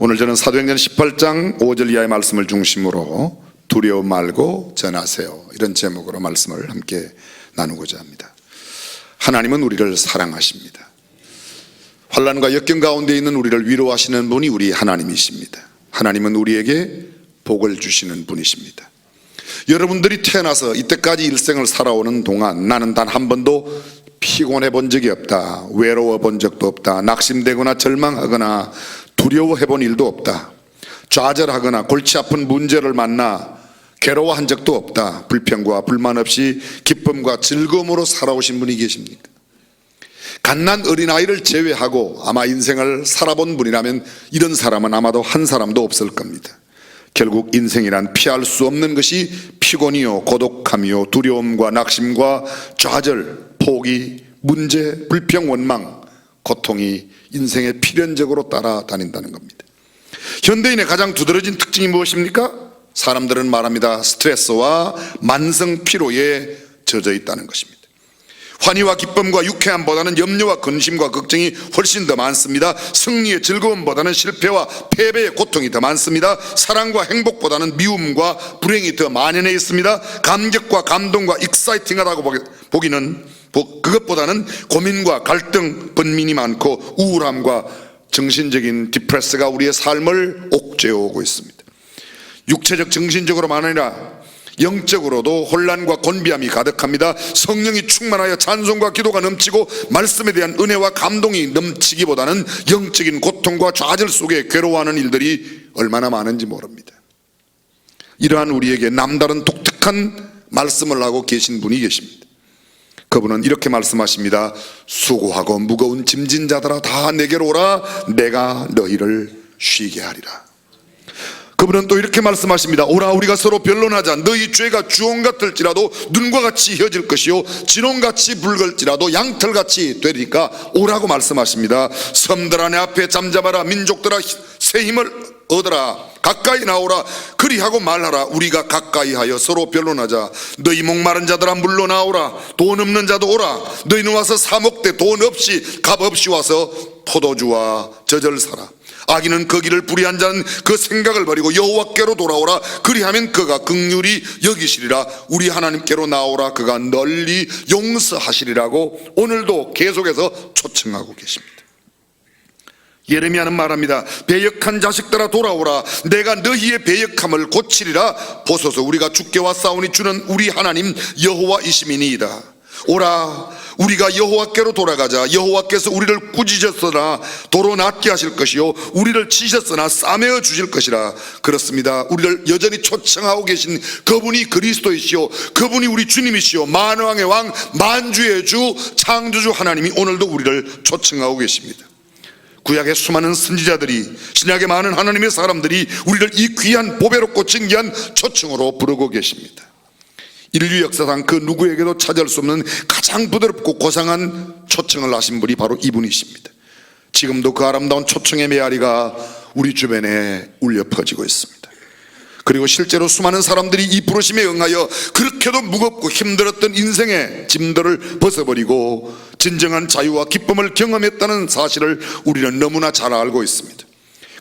오늘 저는 사도행전 18장 5절 이하의 말씀을 중심으로 두려움 말고 전하세요, 이런 제목으로 말씀을 함께 나누고자 합니다. 하나님은 우리를 사랑하십니다. 환난과 역경 가운데 있는 우리를 위로하시는 분이 우리 하나님이십니다. 하나님은 우리에게 복을 주시는 분이십니다. 여러분들이 태어나서 이때까지 일생을 살아오는 동안 나는 단 한 번도 피곤해 본 적이 없다, 외로워 본 적도 없다, 낙심되거나 절망하거나 두려워해 본 일도 없다, 좌절하거나 골치 아픈 문제를 만나 괴로워한 적도 없다, 불평과 불만 없이 기쁨과 즐거움으로 살아오신 분이 계십니까? 갓난 어린아이를 제외하고 아마 인생을 살아본 분이라면 이런 사람은 아마도 한 사람도 없을 겁니다. 결국 인생이란 피할 수 없는 것이 피곤이요 고독함이요 두려움과 낙심과 좌절, 포기, 문제, 불평, 원망, 고통이 인생의 필연적으로 따라다닌다는 겁니다. 현대인의 가장 두드러진 특징이 무엇입니까? 사람들은 말합니다. 스트레스와 만성 피로에 젖어 있다는 것입니다. 환희와 기쁨과 유쾌함보다는 염려와 근심과 걱정이 훨씬 더 많습니다. 승리의 즐거움보다는 실패와 패배의 고통이 더 많습니다. 사랑과 행복보다는 미움과 불행이 더 만연해 있습니다. 감격과 감동과 익사이팅하다고 보기는 그것보다는 고민과 갈등, 번민이 많고 우울함과 정신적인 디프레스가 우리의 삶을 옥죄어오고 있습니다. 육체적 정신적으로만 아니라 영적으로도 혼란과 곤비함이 가득합니다. 성령이 충만하여 찬송과 기도가 넘치고 말씀에 대한 은혜와 감동이 넘치기보다는 영적인 고통과 좌절 속에 괴로워하는 일들이 얼마나 많은지 모릅니다. 이러한 우리에게 남다른 독특한 말씀을 하고 계신 분이 계십니다. 그분은 이렇게 말씀하십니다. 수고하고 무거운 짐진 자들아 다 내게로 오라, 내가 너희를 쉬게 하리라. 그분은 또 이렇게 말씀하십니다. 오라, 우리가 서로 변론하자. 너희 죄가 주홍 같을지라도 눈과 같이 휘어질 것이요 진홍같이 붉을지라도 양털같이 되리니까 오라고 말씀하십니다. 섬들아 내 앞에 잠잠하라, 민족들아 새 힘을 얻어라, 가까이 나오라, 그리하고 말하라. 우리가 가까이 하여 서로 변론하자. 너희 목마른 자들아 물러 나오라, 돈 없는 자도 오라. 너희는 와서 사목되 돈 없이 값 없이 와서 포도주와 젖을 사라. 악인은 그 길을 불의한 자는 그 생각을 버리고 여호와께로 돌아오라. 그리하면 그가 긍휼히 여기시리라. 우리 하나님께로 나오라, 그가 널리 용서하시리라고 오늘도 계속해서 초청하고 계십니다. 예레미야는 말합니다. 배역한 자식들아 돌아오라, 내가 너희의 배역함을 고치리라. 보소서, 우리가 주께와 싸우니 주는 우리 하나님 여호와이시미니이다. 오라, 우리가 여호와께로 돌아가자. 여호와께서 우리를 꾸짖었으나 도로 낫게 하실 것이요 우리를 치셨으나 싸매어 주실 것이라. 그렇습니다. 우리를 여전히 초청하고 계신 그분이 그리스도이시오, 그분이 우리 주님이시오, 만왕의 왕 만주의 주 창조주 하나님이 오늘도 우리를 초청하고 계십니다. 구약의 수많은 선지자들이, 신약의 많은 하나님의 사람들이 우리를 이 귀한 보배롭고 진귀한 초청으로 부르고 계십니다. 인류 역사상 그 누구에게도 찾을 수 없는 가장 부드럽고 고상한 초청을 하신 분이 바로 이분이십니다. 지금도 그 아름다운 초청의 메아리가 우리 주변에 울려 퍼지고 있습니다. 그리고 실제로 수많은 사람들이 이 부르심에 응하여 그렇게도 무겁고 힘들었던 인생의 짐들을 벗어버리고 진정한 자유와 기쁨을 경험했다는 사실을 우리는 너무나 잘 알고 있습니다.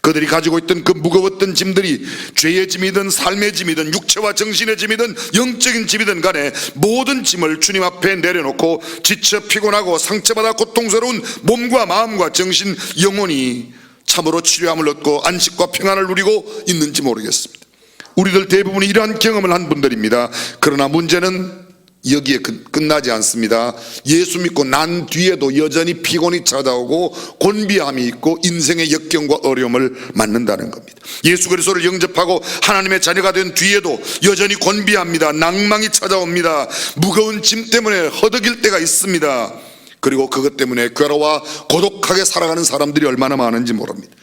그들이 가지고 있던 그 무거웠던 짐들이 죄의 짐이든 삶의 짐이든 육체와 정신의 짐이든 영적인 짐이든 간에 모든 짐을 주님 앞에 내려놓고 지쳐 피곤하고 상처받아 고통스러운 몸과 마음과 정신, 영혼이 참으로 치료함을 얻고 안식과 평안을 누리고 있는지 모르겠습니다. 우리들 대부분이 이러한 경험을 한 분들입니다. 그러나 문제는 여기에 끝나지 않습니다. 예수 믿고 난 뒤에도 여전히 피곤이 찾아오고 곤비함이 있고 인생의 역경과 어려움을 맞는다는 겁니다. 예수 그리스도를 영접하고 하나님의 자녀가 된 뒤에도 여전히 곤비합니다. 낭망이 찾아옵니다. 무거운 짐 때문에 허덕일 때가 있습니다. 그리고 그것 때문에 괴로워 고독하게 살아가는 사람들이 얼마나 많은지 모릅니다.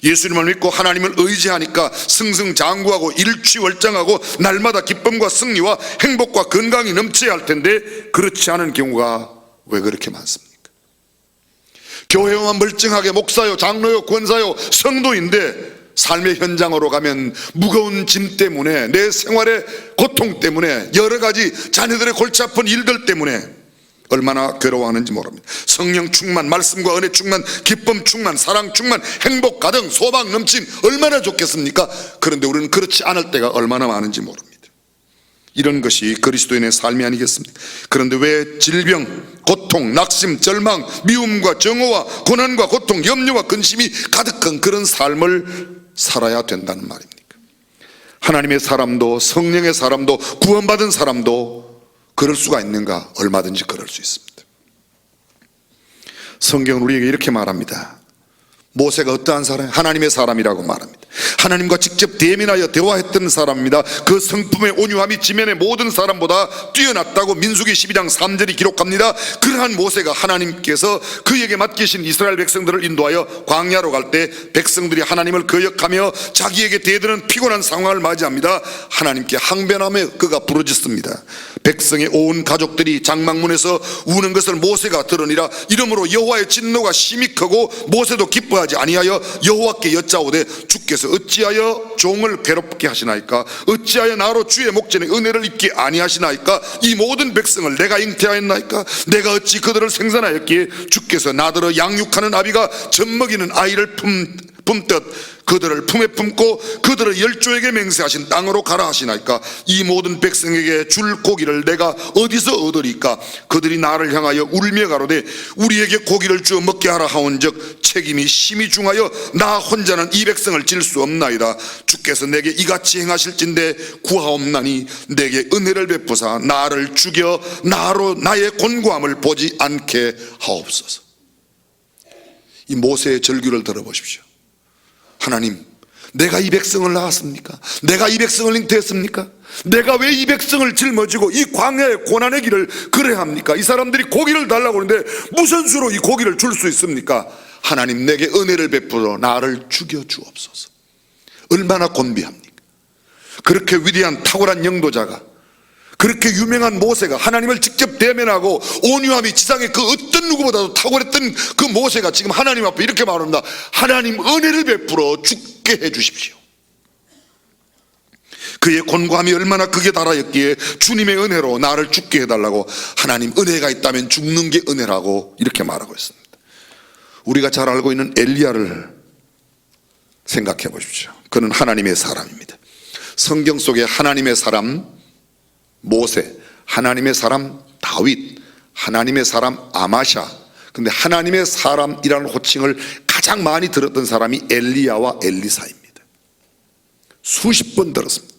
예수님을 믿고 하나님을 의지하니까 승승장구하고 일취월장하고 날마다 기쁨과 승리와 행복과 건강이 넘쳐야 할 텐데 그렇지 않은 경우가 왜 그렇게 많습니까? 교회만 멀쩡하게 목사요, 장로요, 권사요, 성도인데 삶의 현장으로 가면 무거운 짐 때문에, 내 생활의 고통 때문에, 여러 가지 자녀들의 골치 아픈 일들 때문에 얼마나 괴로워하는지 모릅니다. 성령 충만, 말씀과 은혜 충만, 기쁨 충만, 사랑 충만, 행복 가득, 소망 넘친, 얼마나 좋겠습니까? 그런데 우리는 그렇지 않을 때가 얼마나 많은지 모릅니다. 이런 것이 그리스도인의 삶이 아니겠습니까? 그런데 왜 질병, 고통, 낙심, 절망, 미움과 정오와 고난과 고통, 염려와 근심이 가득한 그런 삶을 살아야 된다는 말입니까? 하나님의 사람도, 성령의 사람도, 구원받은 사람도 그럴 수가 있는가? 얼마든지 그럴 수 있습니다. 성경은 우리에게 이렇게 말합니다. 모세가 어떠한 사람? 하나님의 사람이라고 말합니다. 하나님과 직접 대면하여 대화했던 사람입니다. 그 성품의 온유함이 지면의 모든 사람보다 뛰어났다고 민수기 12장 3절이 기록합니다. 그러한 모세가 하나님께서 그에게 맡기신 이스라엘 백성들을 인도하여 광야로 갈 때 백성들이 하나님을 거역하며 자기에게 대드는 피곤한 상황을 맞이합니다. 하나님께 항변하며 그가 부르짖습니다. 백성의 온 가족들이 장막문에서 우는 것을 모세가 들으니라. 이러므로 여호와의 진노가 심히 크고 모세도 기뻐하지 아니하여 여호와께 여짜오되 주께서 어찌하여 종을 괴롭게 하시나이까? 어찌하여 나로 주의 목전에 은혜를 입게 아니하시나이까? 이 모든 백성을 내가 잉태하였나이까? 내가 어찌 그들을 생산하였기에 주께서 나더러 양육하는 아비가 젖먹이는 아이를 품듯 그들을 품에 품고 그들을 열조에게 맹세하신 땅으로 가라 하시나이까? 이 모든 백성에게 줄 고기를 내가 어디서 얻으리까? 그들이 나를 향하여 울며 가로되 우리에게 고기를 주어 먹게 하라 하온즉 책임이 심히 중하여 나 혼자는 이 백성을 질 수 없나이다. 주께서 내게 이같이 행하실진대 구하옵나니 내게 은혜를 베푸사 나를 죽여 나로 나의 곤고함을 보지 않게 하옵소서. 이 모세의 절규를 들어보십시오. 하나님, 내가 이 백성을 낳았습니까? 내가 이 백성을 잉태했습니까? 내가 왜 이 백성을 짊어지고 이 광야의 고난의 길을 그래 합니까? 이 사람들이 고기를 달라고 하는데 무슨 수로 이 고기를 줄 수 있습니까? 하나님, 내게 은혜를 베풀어 나를 죽여 주옵소서. 얼마나 곤비합니까? 그렇게 위대한 탁월한 영도자가, 그렇게 유명한 모세가 하나님을 직접 대면하고 온유함이 지상의 그 어떤 누구보다도 탁월했던 그 모세가 지금 하나님 앞에 이렇게 말합니다. 하나님, 은혜를 베풀어 죽게 해 주십시오. 그의 곤고함이 얼마나 극에 달하였기에 주님의 은혜로 나를 죽게 해달라고, 하나님 은혜가 있다면 죽는 게 은혜라고 이렇게 말하고 있습니다. 우리가 잘 알고 있는 엘리야를 생각해 보십시오. 그는 하나님의 사람입니다. 성경 속에 하나님의 사람 모세, 하나님의 사람 다윗, 하나님의 사람 아마샤, 근데 하나님의 사람이라는 호칭을 가장 많이 들었던 사람이 엘리야와 엘리사입니다. 수십 번 들었습니다.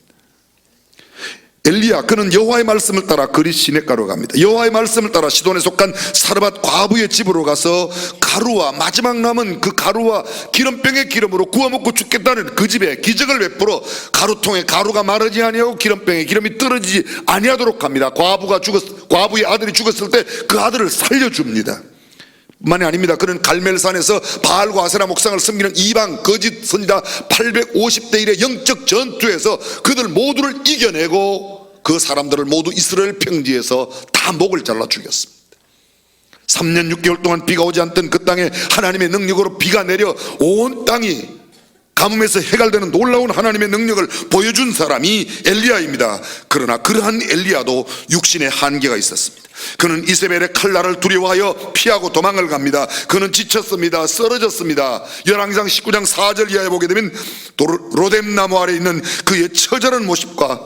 엘리야, 그는 여호와의 말씀을 따라 그리 시냇가로 갑니다. 여호와의 말씀을 따라 시돈에 속한 사르밧 과부의 집으로 가서 가루와 마지막 남은 그 가루와 기름병의 기름으로 구워 먹고 죽겠다는 그 집에 기적을 베풀어 가루통에 가루가 마르지 아니하고 기름병에 기름이 떨어지지 아니하도록 합니다. 과부의 아들이 죽었을 때 그 아들을 살려줍니다. 만이 아닙니다. 그는 갈멜산에서 바알과 아세라 목상을 섬기는 이방 거짓 선지자 850대 1의 영적 전투에서 그들 모두를 이겨내고 그 사람들을 모두 이스라엘 평지에서 다 목을 잘라 죽였습니다. 3년 6개월 동안 비가 오지 않던 그 땅에 하나님의 능력으로 비가 내려 온 땅이 가뭄에서 해갈되는 놀라운 하나님의 능력을 보여준 사람이 엘리야입니다. 그러나 그러한 엘리야도 육신의 한계가 있었습니다. 그는 이세벨의 칼날을 두려워하여 피하고 도망을 갑니다. 그는 지쳤습니다. 쓰러졌습니다. 열왕기상 19장 4절 이하에 보게 되면 로뎀나무 아래 있는 그의 처절한 모습과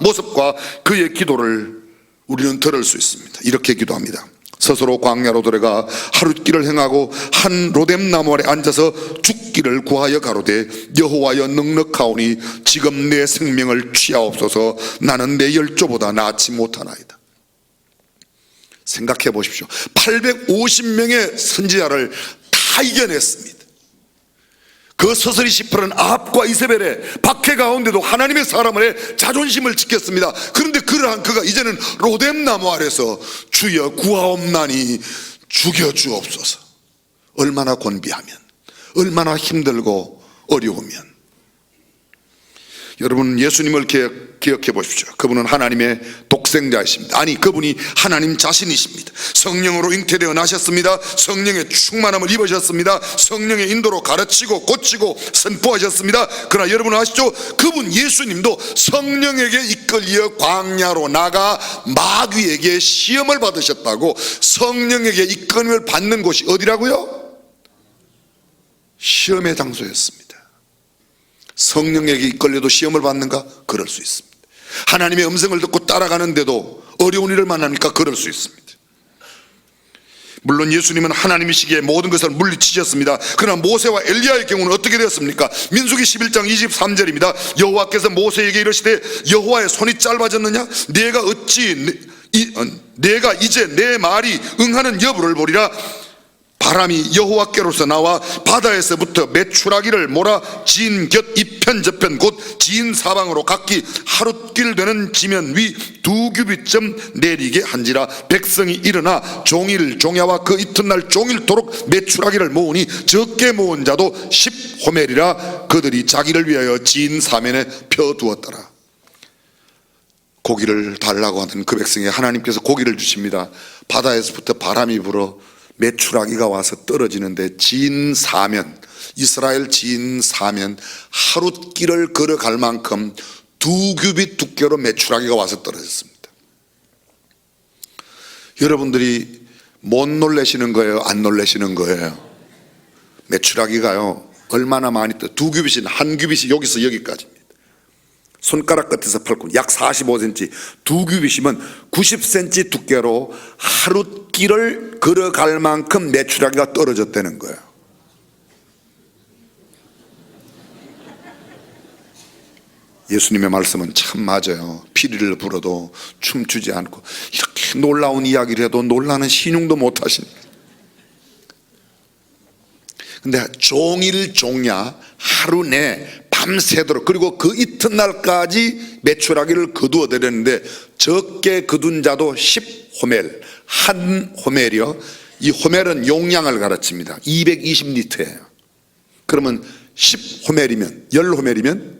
그의 기도를 우리는 들을 수 있습니다. 이렇게 기도합니다. 스스로 광야로 들어가 하룻길을 행하고 한 로뎀나무 아래 앉아서 죽기를 구하여 가로되 여호와여 넉넉하오니 지금 내 생명을 취하옵소서. 나는 내 열조보다 낫지 못하나이다. 생각해 보십시오. 850명의 선지자를 다 이겨냈습니다. 그 서서히 시퍼런 아합과 이세벨의 박해 가운데도 하나님의 사람의 자존심을 지켰습니다. 그런데 그러한 그가 이제는 로뎀나무 아래서 주여 구하옵나니 죽여주옵소서. 얼마나 곤비하면, 얼마나 힘들고 어려우면. 여러분, 예수님을 기억해 보십시오. 그분은 하나님의 독생자이십니다. 아니, 그분이 하나님 자신이십니다. 성령으로 잉태되어 나셨습니다. 성령의 충만함을 입으셨습니다. 성령의 인도로 가르치고 고치고 선포하셨습니다. 그러나 여러분 아시죠? 그분 예수님도 성령에게 이끌려 광야로 나가 마귀에게 시험을 받으셨다고. 성령에게 이끌림을 받는 곳이 어디라고요? 시험의 장소였습니다. 성령에게 이끌려도 시험을 받는가? 그럴 수 있습니다. 하나님의 음성을 듣고 따라가는데도 어려운 일을 만납니까? 그럴 수 있습니다. 물론 예수님은 하나님이시기에 모든 것을 물리치셨습니다. 그러나 모세와 엘리야의 경우는 어떻게 되었습니까? 민수기 11장 23절입니다. 여호와께서 모세에게 이르시되 여호와의 손이 짧아졌느냐? 내가 이제 내 말이 응하는 여부를 보리라. 바람이 여호와께로서 나와 바다에서부터 메추라기를 몰아 지인 곁 이편 저편 곧 지인 사방으로 각기 하룻길 되는 지면 위 2규빗쯤 내리게 한지라. 백성이 일어나 종일 종야와 그 이튿날 종일토록 메추라기를 모으니 적게 모은 자도 10호멜이라. 그들이 자기를 위하여 지인 사면에 펴두었더라. 고기를 달라고 하는 그 백성에 하나님께서 고기를 주십니다. 바다에서부터 바람이 불어 메추라기가 와서 떨어지는데 진 사면, 이스라엘 진 사면 하룻길을 걸어갈 만큼 2규빗 두께로 메추라기가 와서 떨어졌습니다. 여러분들이 못 놀라시는 거예요? 안 놀라시는 거예요? 메추라기가요 얼마나 많이 2규빗이, 한 규빗이 여기서 여기까지입니다. 손가락 끝에서 팔꿈치 약 45cm, 2규빗이면 90cm 두께로 하룻길을 걸어갈 만큼 메추라기가 떨어졌다는 거예요. 예수님의 말씀은 참 맞아요. 피리를 불어도 춤추지 않고 이렇게 놀라운 이야기를 해도 놀라는 신용도 못 하시니까. 근데 종일 종야 하루 내 밤새도록, 그리고 그 이튿날까지 메추라기를 거두어 내렸는데 적게 거둔 자도 10호멜, 한 호멜이요. 이 호멜은 용량을 가르칩니다. 220리터예요. 그러면 10호멜이면 10호멜이면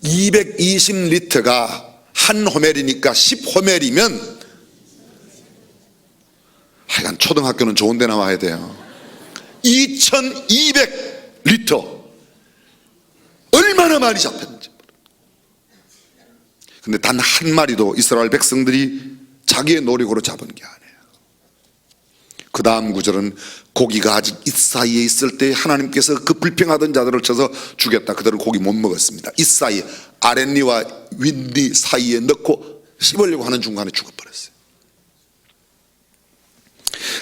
220리터가 한 호멜이니까 10호멜이면 하여간 초등학교는 좋은 데 나와야 돼요. 2200리터. 얼마나 많이 잡혔는지. 근데 단 한 마리도 이스라엘 백성들이 자기의 노력으로 잡은 게 아니에요. 그 다음 구절은 고기가 아직 이 사이에 있을 때 하나님께서 그 불평하던 자들을 쳐서 죽였다. 그들은 고기 못 먹었습니다. 이 사이에 아랫니와 윗니 사이에 넣고 씹으려고 하는 중간에 죽어버렸어요.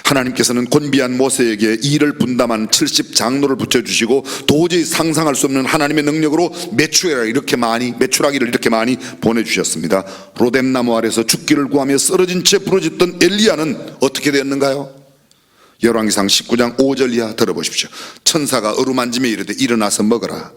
하나님께서는 곤비한 모세에게 일을 분담한 70장로를 붙여주시고 도저히 상상할 수 없는 하나님의 능력으로 메추라기를 이렇게 많이 보내주셨습니다. 로뎀나무 아래서 죽기를 구하며 쓰러진 채 부러졌던 엘리야는 어떻게 되었는가요? 열왕기상 19장 5절 이하 들어보십시오. 천사가 어루만짐에 이르되 일어나서 먹어라.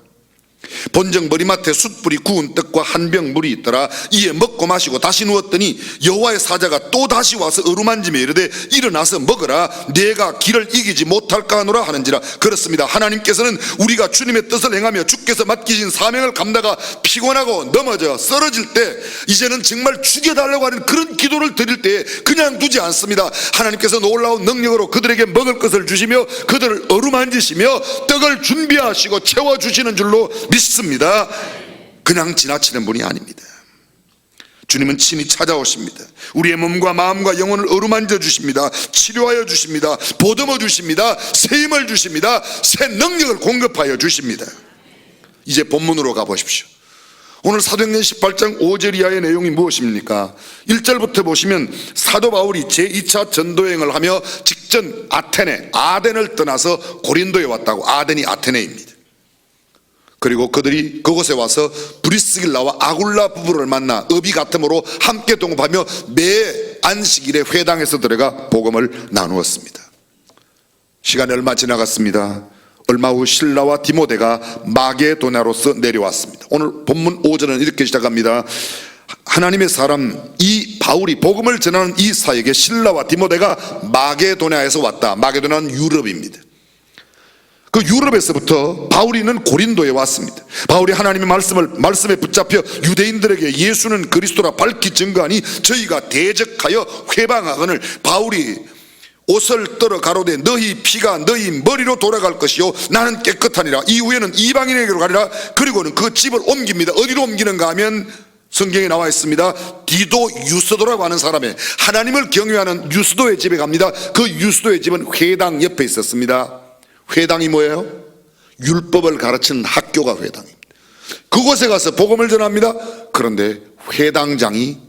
본적 머리맡에 숯불이 구운 떡과 한 병 물이 있더라. 이에 먹고 마시고 다시 누웠더니 여호와의 사자가 또 다시 와서 어루만짐에 이르되 일어나서 먹어라. 내가 길을 이기지 못할까 하노라 하는지라. 그렇습니다. 하나님께서는 우리가 주님의 뜻을 행하며 주께서 맡기신 사명을 감다가 피곤하고 넘어져 쓰러질 때 이제는 정말 죽여달라고 하는 그런 기도를 드릴 때 그냥 두지 않습니다. 하나님께서 놀라운 능력으로 그들에게 먹을 것을 주시며 그들을 어루만지시며 떡을 준비하시고 채워주시는 줄로 믿습니다. 그냥 지나치는 분이 아닙니다. 주님은 친히 찾아오십니다. 우리의 몸과 마음과 영혼을 어루만져 주십니다. 치료하여 주십니다. 보듬어 주십니다. 새 힘을 주십니다. 새 능력을 공급하여 주십니다. 이제 본문으로 가보십시오. 오늘 사도행전 18장 5절 이하의 내용이 무엇입니까? 1절부터 보시면 사도 바울이 제2차 전도행을 하며 직전 아덴을 떠나서 고린도에 왔다고. 아덴이 아테네입니다. 그리고 그들이 그곳에 와서 브리스길라와 아굴라 부부를 만나 업이 같음으로 함께 동업하며 매 안식일에 회당에서 들어가 복음을 나누었습니다. 시간이 얼마 지나갔습니다. 얼마 후 실라와 디모데가 마게도냐로서 내려왔습니다. 오늘 본문 5절은 이렇게 시작합니다. 하나님의 사람 이 바울이 복음을 전하는 이 사역에 실라와 디모데가 마게도냐에서 왔다. 마게도냐는 유럽입니다. 그 유럽에서부터 바울이는 고린도에 왔습니다. 바울이 하나님의 말씀에 붙잡혀 유대인들에게 예수는 그리스도라 밝히 증거하니 저희가 대적하여 회방하거늘 바울이 옷을 떨어 가로되 너희 피가 너희 머리로 돌아갈 것이요 나는 깨끗하니라. 이후에는 이방인에게로 가리라. 그리고는 그 집을 옮깁니다. 어디로 옮기는가 하면 성경에 나와 있습니다. 디도 유스도라고 하는 사람의 하나님을 경외하는 유스도의 집에 갑니다. 그 유스도의 집은 회당 옆에 있었습니다. 회당이 뭐예요? 율법을 가르치는 학교가 회당입니다. 그곳에 가서 복음을 전합니다. 그런데 회당장이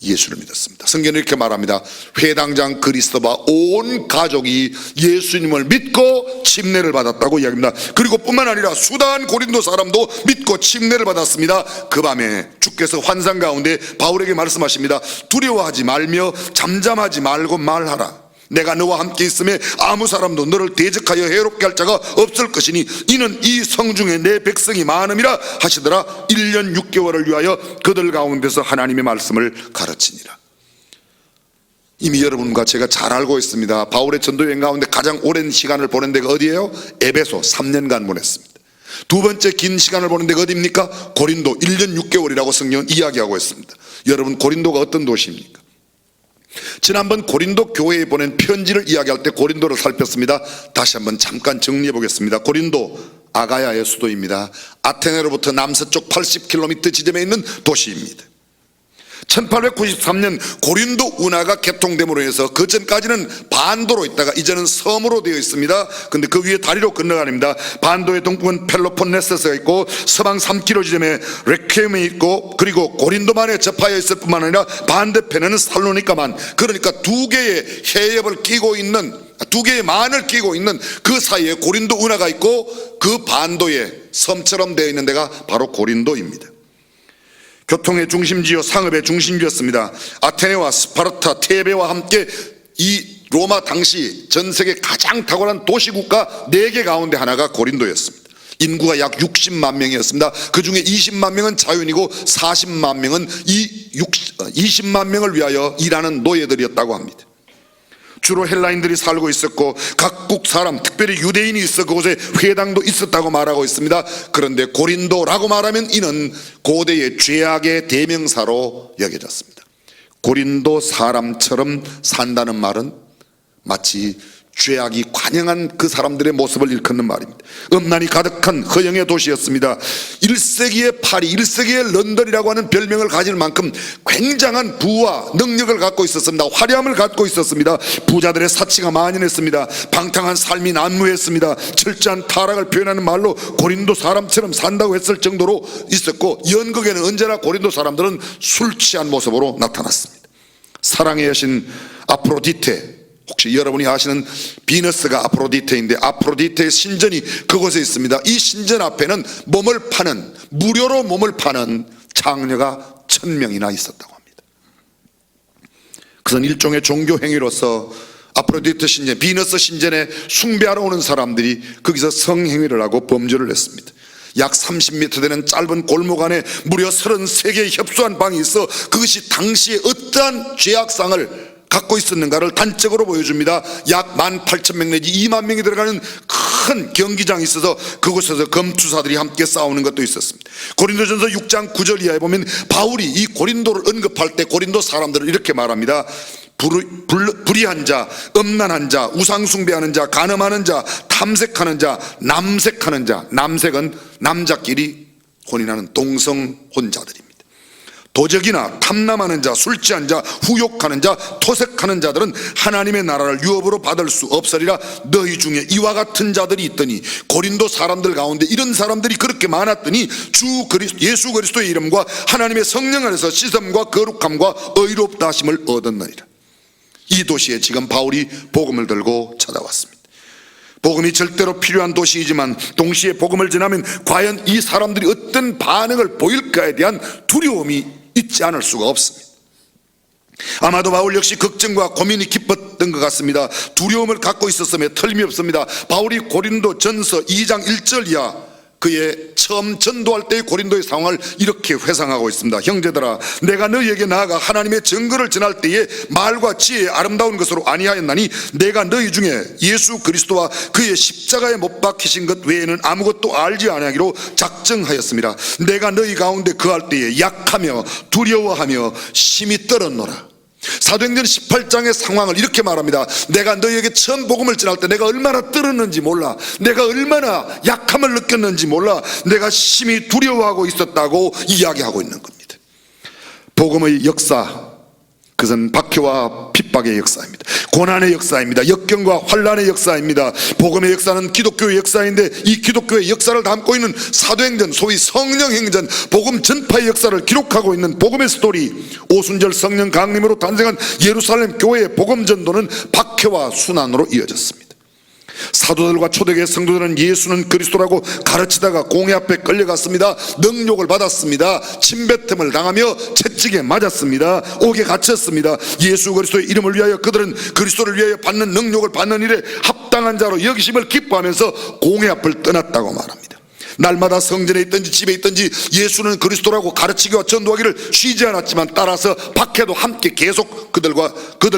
예수를 믿었습니다. 성경은 이렇게 말합니다. 회당장 그리스도와 온 가족이 예수님을 믿고 침례를 받았다고 이야기합니다. 그리고 뿐만 아니라 수단 고린도 사람도 믿고 침례를 받았습니다. 그 밤에 주께서 환상 가운데 바울에게 말씀하십니다. 두려워하지 말며 잠잠하지 말고 말하라. 내가 너와 함께 있음에 아무 사람도 너를 대적하여 해롭게 할 자가 없을 것이니 이는 이 성중에 내 백성이 많음이라 하시더라. 1년 6개월을 위하여 그들 가운데서 하나님의 말씀을 가르치니라. 이미 여러분과 제가 잘 알고 있습니다. 바울의 전도여행 가운데 가장 오랜 시간을 보낸 데가 어디예요? 에베소 3년간 보냈습니다. 두 번째 긴 시간을 보낸 데가 어디입니까? 고린도 1년 6개월이라고 성경은 이야기하고 있습니다. 여러분, 고린도가 어떤 도시입니까? 지난번 고린도 교회에 보낸 편지를 이야기할 때 고린도를 살폈습니다. 다시 한번 잠깐 정리해 보겠습니다. 고린도 아가야의 수도입니다. 아테네로부터 남서쪽 80km 지점에 있는 도시입니다. 1893년 고린도 운하가 개통됨으로 해서 그 전까지는 반도로 있다가 이제는 섬으로 되어 있습니다. 근데 그 위에 다리로 건너가랍니다. 반도의 동쪽은 펠로폰네소스가 있고 서방 3km 지점에 레케움이 있고 그리고 고린도만에 접하여 있을 뿐만 아니라 반대편에는 살로니카만, 그러니까 두 개의 해협을 끼고 있는, 두 개의 만을 끼고 있는 그 사이에 고린도 운하가 있고 그 반도에 섬처럼 되어 있는 데가 바로 고린도입니다. 교통의 중심지요 상업의 중심지였습니다. 아테네와 스파르타, 테베와 함께 이 로마 당시 전 세계 가장 탁월한 도시국가 4개 가운데 하나가 고린도였습니다. 인구가 약 60만 명이었습니다. 그 중에 20만 명은 자유인이고 40만 명은 20만 명을 위하여 일하는 노예들이었다고 합니다. 주로 헬라인들이 살고 있었고 각국 사람, 특별히 유대인이 있어 그곳에 회당도 있었다고 말하고 있습니다. 그런데 고린도라고 말하면 이는 고대의 죄악의 대명사로 여겨졌습니다. 고린도 사람처럼 산다는 말은 마치 죄악이 관영한 그 사람들의 모습을 일컫는 말입니다. 음란이 가득한 허영의 도시였습니다. 1세기의 파리, 1세기의 런던이라고 하는 별명을 가질 만큼 굉장한 부와 능력을 갖고 있었습니다. 화려함을 갖고 있었습니다. 부자들의 사치가 만연했습니다. 방탕한 삶이 난무했습니다. 철저한 타락을 표현하는 말로 고린도 사람처럼 산다고 했을 정도로 있었고, 연극에는 언제나 고린도 사람들은 술 취한 모습으로 나타났습니다. 사랑의 여신 아프로디테, 혹시 여러분이 아시는 비너스가 아프로디테인데 아프로디테의 신전이 그곳에 있습니다. 이 신전 앞에는 몸을 파는, 무료로 몸을 파는 창녀가 1000명이나 있었다고 합니다. 그것은 일종의 종교 행위로서 아프로디테 신전, 비너스 신전에 숭배하러 오는 사람들이 거기서 성행위를 하고 범죄를 했습니다. 약 30m 되는 짧은 골목 안에 무려 33개의 협소한 방이 있어 그것이 당시에 어떠한 죄악상을 갖고 있었는가를 단적으로 보여줍니다. 약 18,000명 내지 2만 명이 들어가는 큰 경기장이 있어서 그곳에서 검투사들이 함께 싸우는 것도 있었습니다. 고린도전서 6장 9절 이하에 보면 바울이 이 고린도를 언급할 때 고린도 사람들을 이렇게 말합니다. 불의한 자, 음란한 자, 우상숭배하는 자, 간음하는 자, 탐색하는 자, 남색하는 자, 남색은 남자끼리 혼인하는 동성혼자들입니다. 도적이나 탐남하는 자, 술 취한 자, 후욕하는 자, 토색하는 자들은 하나님의 나라를 유업으로 받을 수 없으리라. 너희 중에 이와 같은 자들이 있더니, 고린도 사람들 가운데 이런 사람들이 그렇게 많았더니 예수 그리스도의 이름과 하나님의 성령 안에서 씻음과 거룩함과 의롭다 하심을 얻었느니라. 이 도시에 지금 바울이 복음을 들고 찾아왔습니다. 복음이 절대로 필요한 도시이지만 동시에 복음을 전하면 과연 이 사람들이 어떤 반응을 보일까에 대한 두려움이 있지 않을 수가 없습니다. 아마도 바울 역시 걱정과 고민이 깊었던 것 같습니다. 두려움을 갖고 있었음에 틀림이 없습니다. 바울이 고린도 전서 2장 1절 이하 그의 처음 전도할 때의 고린도의 상황을 이렇게 회상하고 있습니다. 형제들아, 내가 너희에게 나아가 하나님의 증거를 전할 때에 말과 지혜의 아름다운 것으로 아니하였나니 내가 너희 중에 예수 그리스도와 그의 십자가에 못 박히신 것 외에는 아무것도 알지 아니하기로 작정하였습니다. 내가 너희 가운데 거할 때에 약하며 두려워하며 심히 떨었노라. 사도행전 18장의 상황을 이렇게 말합니다. 내가 너희에게 처음 복음을 전할 때 내가 얼마나 떨었는지 몰라, 내가 얼마나 약함을 느꼈는지 몰라, 내가 심히 두려워하고 있었다고 이야기하고 있는 겁니다. 복음의 역사, 그것은 박해와 핍박의 역사입니다. 고난의 역사입니다. 역경과 환난의 역사입니다. 복음의 역사는 기독교의 역사인데, 이 기독교의 역사를 담고 있는 사도행전, 소위 성령행전, 복음 전파의 역사를 기록하고 있는 복음의 스토리, 오순절 성령 강림으로 탄생한 예루살렘 교회의 복음 전도는 박해와 순환으로 이어졌습니다. 사도들과 초대교회 성도들은 예수는 그리스도라고 가르치다가 공회 앞에 끌려갔습니다. 능욕을 받았습니다. 침뱉음을 당하며 채찍에 맞았습니다. 옥에 갇혔습니다. 예수 그리스도의 이름을 위하여 그들은 그리스도를 위하여 받는 능욕을 받는 일에 합당한 자로 여기심을 기뻐하면서 공회 앞을 떠났다고 말합니다. 날마다 성전에 있든지 집에 있든지 예수는 그리스도라고 가르치기와 전도하기를 쉬지 않았지만, 따라서 박해도 함께 계속 그들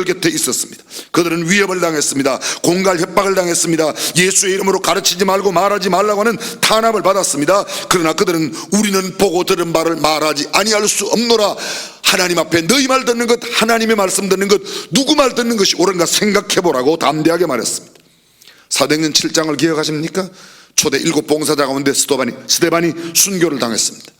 곁에 있었습니다. 그들은 위협을 당했습니다. 공갈 협박을 당했습니다. 예수의 이름으로 가르치지 말고 말하지 말라고 하는 탄압을 받았습니다. 그러나 그들은 우리는 보고 들은 바를 말하지 아니할 수 없노라. 하나님 앞에 너희 말 듣는 것, 하나님의 말씀 듣는 것, 누구 말 듣는 것이 옳은가 생각해보라고 담대하게 말했습니다. 사도행전 7장을 기억하십니까? 초대 7 봉사자 가운데 스데반이 순교를 당했습니다.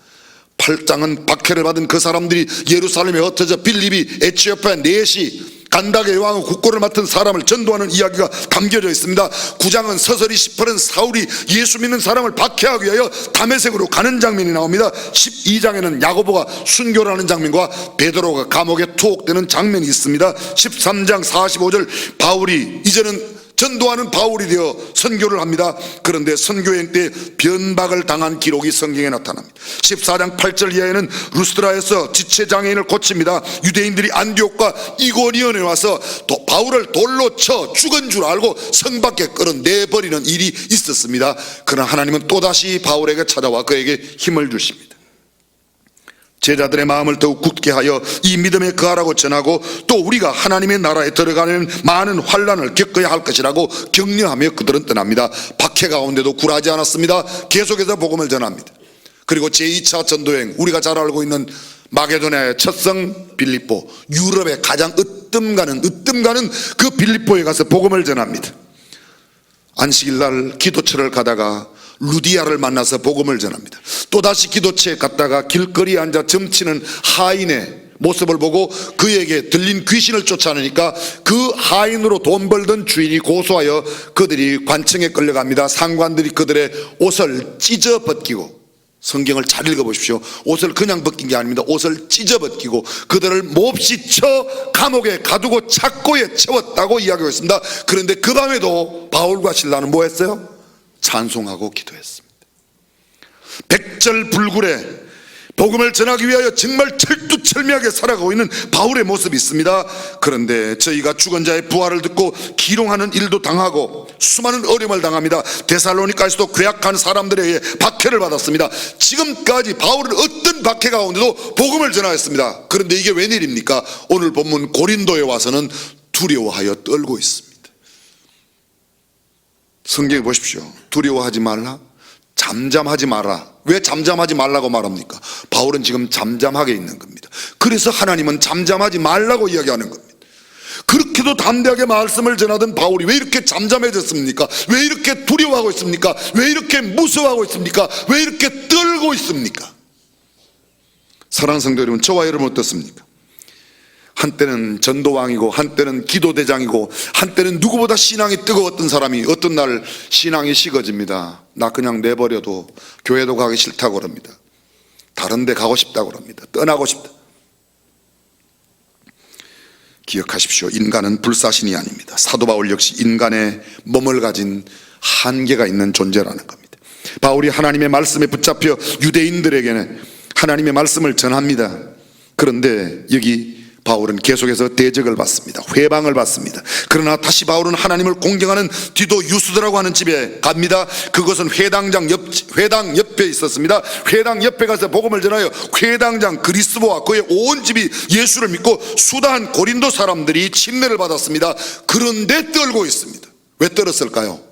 8장은 박해를 받은 그 사람들이 예루살렘에 흩어져 빌립이, 에티오피아 네시, 간닥의 왕의 국고를 맡은 사람을 전도하는 이야기가 담겨져 있습니다. 9장은 서서히 시퍼런 사울이 예수 믿는 사람을 박해하기 위하여 다메섹으로 가는 장면이 나옵니다. 12장에는 야고보가 순교를 하는 장면과 베드로가 감옥에 투옥되는 장면이 있습니다. 13장 45절, 바울이 이제는 전도하는 바울이 되어 선교를 합니다. 그런데 선교행 때 변박을 당한 기록이 성경에 나타납니다. 14장 8절 이하에는 루스드라에서 지체장애인을 고칩니다. 유대인들이 안디옥과 이고니온에 와서 또 바울을 돌로 쳐 죽은 줄 알고 성 밖에 끌어내버리는 일이 있었습니다. 그러나 하나님은 또다시 바울에게 찾아와 그에게 힘을 주십니다. 제자들의 마음을 더욱 굳게 하여 이 믿음에 거하라고 전하고, 또 우리가 하나님의 나라에 들어가는 많은 환난을 겪어야 할 것이라고 격려하며 그들은 떠납니다. 박해 가운데도 굴하지 않았습니다. 계속해서 복음을 전합니다. 그리고 제2차 전도행, 우리가 잘 알고 있는 마게도냐의 첫성 빌립보, 유럽의 가장 으뜸 가는 그 빌립보에 가서 복음을 전합니다. 안식일 날 기도처를 가다가 루디아를 만나서 복음을 전합니다. 또다시 기도처에 갔다가 길거리에 앉아 점치는 하인의 모습을 보고 그에게 들린 귀신을 쫓아내니까 그 하인으로 돈 벌던 주인이 고소하여 그들이 관청에 끌려갑니다. 상관들이 그들의 옷을 찢어 벗기고, 성경을 잘 읽어보십시오. 옷을 그냥 벗긴 게 아닙니다. 옷을 찢어 벗기고 그들을 몹시 쳐 감옥에 가두고 착고에 채웠다고 이야기하고 있습니다. 그런데 그 밤에도 바울과 실라는 뭐 했어요? 찬송하고 기도했습니다. 백절불굴에 복음을 전하기 위하여 정말 철두철미하게 살아가고 있는 바울의 모습이 있습니다. 그런데 저희가 죽은 자의 부활을 듣고 기롱하는 일도 당하고 수많은 어려움을 당합니다. 데살로니가에서도 괴악한 사람들에 의해 박해를 받았습니다. 지금까지 바울은 어떤 박해 가운데도 복음을 전하였습니다. 그런데 이게 웬일입니까? 오늘 본문 고린도에 와서는 두려워하여 떨고 있습니다. 성경에 보십시오. 두려워하지 말라, 잠잠하지 마라. 왜 잠잠하지 말라고 말합니까? 바울은 지금 잠잠하게 있는 겁니다. 그래서 하나님은 잠잠하지 말라고 이야기하는 겁니다. 그렇게도 담대하게 말씀을 전하던 바울이 왜 이렇게 잠잠해졌습니까? 왜 이렇게 두려워하고 있습니까? 왜 이렇게 무서워하고 있습니까? 왜 이렇게 떨고 있습니까? 사랑하는 성도 여러분, 저와 여러분 어떻습니까? 한때는 전도왕이고 한때는 기도대장이고 한때는 누구보다 신앙이 뜨거웠던 사람이 어떤 날 신앙이 식어집니다. 나 그냥 내버려도 교회도 가기 싫다고 그럽니다. 다른 데 가고 싶다고 그럽니다. 떠나고 싶다. 기억하십시오. 인간은 불사신이 아닙니다. 사도 바울 역시 인간의 몸을 가진 한계가 있는 존재라는 겁니다. 바울이 하나님의 말씀에 붙잡혀 유대인들에게는 하나님의 말씀을 전합니다. 그런데 여기 바울은 계속해서 대적을 받습니다. 회방을 받습니다. 그러나 다시 바울은 하나님을 공경하는 디도 유스드라고 하는 집에 갑니다. 그것은 회당 옆에 있었습니다. 회당 옆에 가서 복음을 전하여 회당장 그리스도와 그의 온 집이 예수를 믿고 수다한 고린도 사람들이 침례를 받았습니다. 그런데 떨고 있습니다. 왜 떨었을까요?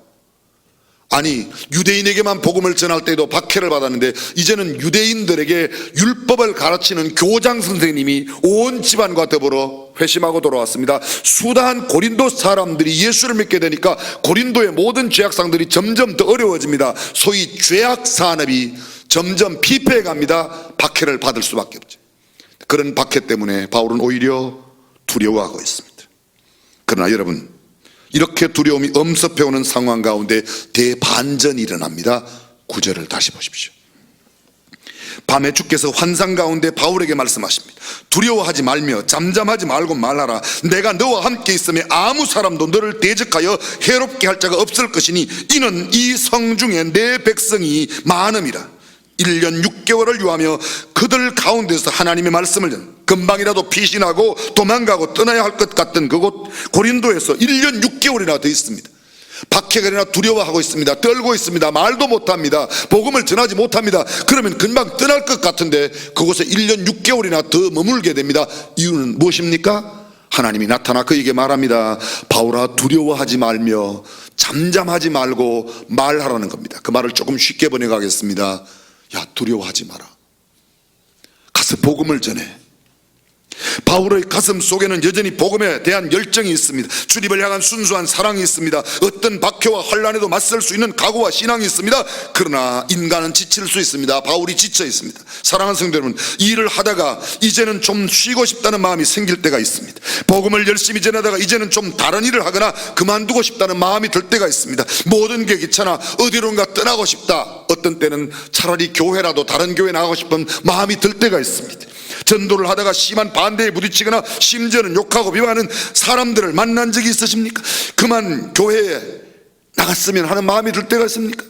아니, 유대인에게만 복음을 전할 때도 박해를 받았는데 이제는 유대인들에게 율법을 가르치는 교장 선생님이 온 집안과 더불어 회심하고 돌아왔습니다. 수다한 고린도 사람들이 예수를 믿게 되니까 고린도의 모든 죄악상들이 점점 더 어려워집니다. 소위 죄악 산업이 점점 피폐해 갑니다. 박해를 받을 수밖에 없죠. 그런 박해 때문에 바울은 오히려 두려워하고 있습니다. 그러나 여러분, 이렇게 두려움이 엄습해오는 상황 가운데 대반전이 일어납니다. 9절을 다시 보십시오. 밤에 주께서 환상 가운데 바울에게 말씀하십니다. 두려워하지 말며 잠잠하지 말고 말하라. 내가 너와 함께 있으며 아무 사람도 너를 대적하여 해롭게 할 자가 없을 것이니 이는 이 성중에 내 백성이 많음이라. 1년 6개월을 유하며 그들 가운데서 하나님의 말씀을 전 금방이라도 피신하고 도망가고 떠나야 할 것 같던 그곳 고린도에서 1년 6개월이나 더 있습니다. 박해가 일어나 두려워하고 있습니다. 떨고 있습니다. 말도 못합니다. 복음을 전하지 못합니다. 그러면 금방 떠날 것 같은데 그곳에 1년 6개월이나 더 머물게 됩니다. 이유는 무엇입니까? 하나님이 나타나 그에게 말합니다. 바울아, 두려워하지 말며 잠잠하지 말고 말하라는 겁니다. 그 말을 조금 쉽게 번역하겠습니다. 야, 두려워하지 마라. 가서 복음을 전해. 바울의 가슴 속에는 여전히 복음에 대한 열정이 있습니다. 주님을 향한 순수한 사랑이 있습니다. 어떤 박해와 환난에도 맞설 수 있는 각오와 신앙이 있습니다. 그러나 인간은 지칠 수 있습니다. 바울이 지쳐 있습니다. 사랑하는 성도 여러분, 일을 하다가 이제는 좀 쉬고 싶다는 마음이 생길 때가 있습니다. 복음을 열심히 전하다가 이제는 좀 다른 일을 하거나 그만두고 싶다는 마음이 들 때가 있습니다. 모든 게 귀찮아 어디론가 떠나고 싶다. 어떤 때는 차라리 교회라도 다른 교회 나가고 싶은 마음이 들 때가 있습니다. 전도를 하다가 심한 반대에 부딪히거나 심지어는 욕하고 비방하는 사람들을 만난 적이 있으십니까? 그만 교회에 나갔으면 하는 마음이 들 때가 있습니까?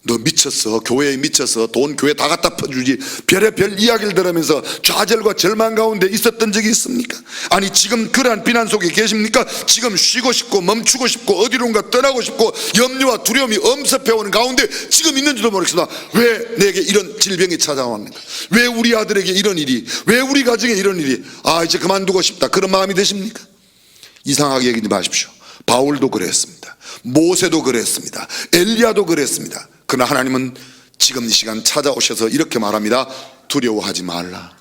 너 미쳤어. 교회에 미쳐서 돈 교회 다 갖다 퍼주지. 별의별 이야기를 들으면서 좌절과 절망 가운데 있었던 적이 있습니까? 아니, 지금 그러한 비난 속에 계십니까? 지금 쉬고 싶고 멈추고 싶고 어디론가 떠나고 싶고 염려와 두려움이 엄습해오는 가운데 지금 있는지도 모르겠습니다. 왜 내게 이런 질병이 찾아왔는가? 왜 우리 아들에게 이런 일이? 왜 우리 가정에 이런 일이? 아, 이제 그만두고 싶다. 그런 마음이 되십니까? 이상하게 얘기하지 마십시오. 바울도 그랬습니다. 모세도 그랬습니다. 엘리야도 그랬습니다. 그러나 하나님은 지금 이 시간 찾아오셔서 이렇게 말합니다. 두려워하지 말라.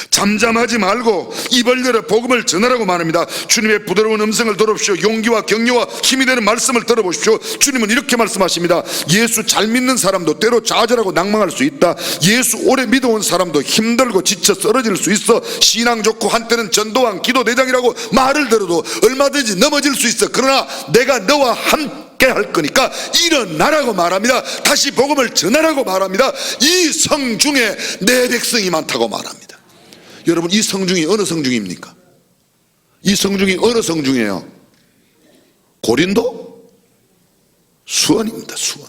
잠잠하지 말고 입을 열어 복음을 전하라고 말합니다. 주님의 부드러운 음성을 들어보십시오. 용기와 격려와 힘이 되는 말씀을 들어보십시오. 주님은 이렇게 말씀하십니다. 예수 잘 믿는 사람도 때로 좌절하고 낭망할 수 있다. 예수 오래 믿어온 사람도 힘들고 지쳐 쓰러질 수 있어. 신앙 좋고 한때는 전도왕 기도대장이라고 말을 들어도 얼마든지 넘어질 수 있어. 그러나 내가 너와 함께 할 거니까 일어나라고 말합니다. 다시 복음을 전하라고 말합니다. 이 성중에 내 백성이 많다고 말합니다. 여러분, 이 성중이 어느 성중입니까? 이 성중이 어느 성중이에요? 고린도? 수원입니다. 수원.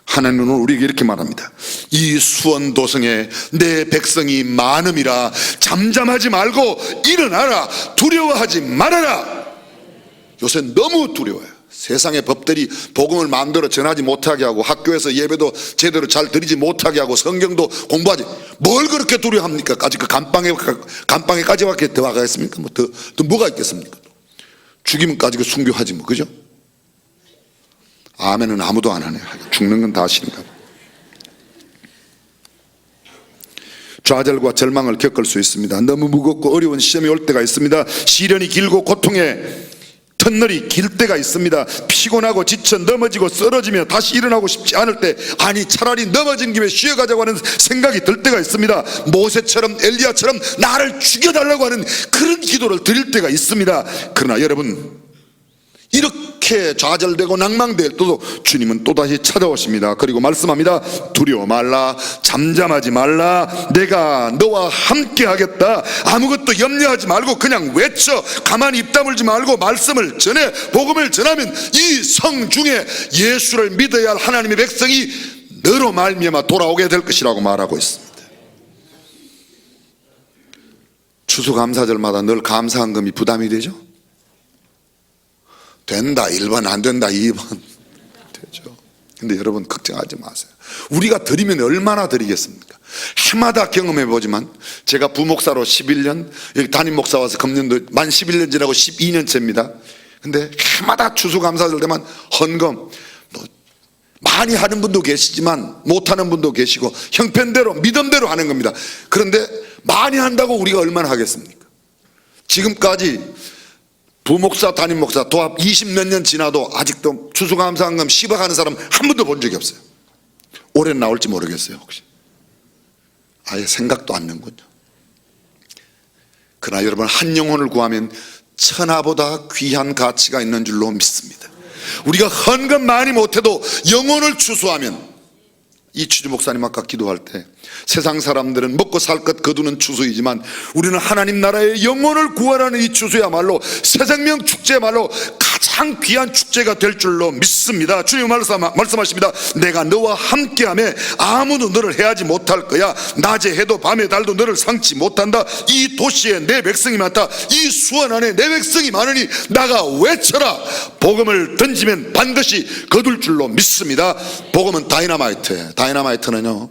하나님은 우리에게 이렇게 말합니다. 이 수원 도성에 내 백성이 많음이라. 잠잠하지 말고 일어나라. 두려워하지 말아라. 요새 너무 두려워요. 세상의 법들이 복음을 마음대로 전하지 못하게 하고 학교에서 예배도 제대로 잘 드리지 못하게 하고 성경도 공부하지. 뭘 그렇게 두려워합니까? 아직 그 감방에까지 왔게 더 와가겠습니까? 더 뭐가 있겠습니까? 죽이면까지 그 순교하지 뭐, 그죠? 아멘은 아무도 안 하네. 죽는 건 다 아시는가 봐. 좌절과 절망을 겪을 수 있습니다. 너무 무겁고 어려운 시험이 올 때가 있습니다. 시련이 길고 고통의 터널이 길 때가 있습니다. 피곤하고 지쳐 넘어지고 쓰러지며 다시 일어나고 싶지 않을 때, 아니 차라리 넘어진 김에 쉬어가자고 하는 생각이 들 때가 있습니다. 모세처럼 엘리야처럼 나를 죽여달라고 하는 그런 기도를 드릴 때가 있습니다. 그러나 여러분, 이렇게 좌절되고 낭망될 때도 주님은 또다시 찾아오십니다. 그리고 말씀합니다. 두려워 말라. 잠잠하지 말라. 내가 너와 함께 하겠다. 아무것도 염려하지 말고 그냥 외쳐. 가만히 입 다물지 말고 말씀을 전해. 복음을 전하면 이 성중에 예수를 믿어야 할 하나님의 백성이 너로 말미암아 돌아오게 될 것이라고 말하고 있습니다. 추수감사절마다 늘 감사한금이 부담이 되죠? 된다 1번, 안 된다 2번 되죠. 근데 여러분 걱정하지 마세요. 우리가 드리면 얼마나 드리겠습니까? 해마다 경험해 보지만 제가 부목사로 11년, 여기 담임 목사 와서 금년도 만 11년 지나고 12년째입니다. 근데 해마다 추수감사절 되면 헌금, 뭐 많이 하는 분도 계시지만 못하는 분도 계시고 형편대로 믿음대로 하는 겁니다. 그런데 많이 한다고 우리가 얼마나 하겠습니까? 지금까지 부목사, 담임 목사 도합 20몇 년 지나도 아직도 추수감사헌금 10억 하는 사람 한 번도 본 적이 없어요. 올해는 나올지 모르겠어요. 혹시 아예 생각도 안 나는군요. 그러나 여러분, 한 영혼을 구하면 천하보다 귀한 가치가 있는 줄로 믿습니다. 우리가 헌금 많이 못해도 영혼을 추수하면, 이추주 목사님 아까 기도할 때 세상 사람들은 먹고 살 것 거두는 추수이지만 우리는 하나님 나라의 영혼을 구하라는 이 추수야말로 새생명 축제야말로 가장 귀한 축제가 될 줄로 믿습니다. 주님 말씀하십니다. 내가 너와 함께하며 아무도 너를 해하지 못할 거야. 낮에 해도 밤에 달도 너를 상치 못한다. 이 도시에 내 백성이 많다. 이 수원 안에 내 백성이 많으니 나가 외쳐라. 복음을 던지면 반드시 거둘 줄로 믿습니다. 복음은 다이너마이트예요. 다이너마이트는요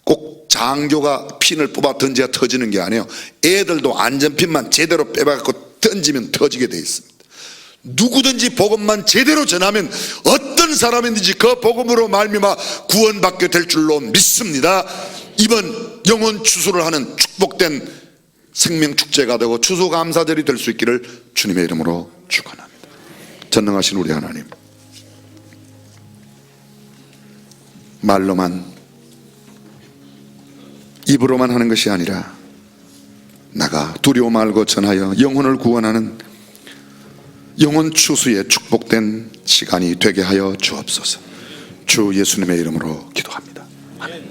꼭 장교가 핀을 뽑아 던져야 터지는 게 아니에요. 애들도 안전핀만 제대로 빼박고 던지면 터지게 돼 있습니다. 누구든지 복음만 제대로 전하면 어떤 사람이든지 그 복음으로 말미암아 구원받게 될 줄로 믿습니다. 이번 영혼 추수를 하는 축복된 생명축제가 되고 추수감사절이 될 수 있기를 주님의 이름으로 축원합니다. 전능하신 우리 하나님, 말로만 입으로만 하는 것이 아니라 나가 두려워 말고 전하여 영혼을 구원하는 영혼 추수의 축복된 시간이 되게 하여 주옵소서. 주 예수님의 이름으로 기도합니다. 아멘.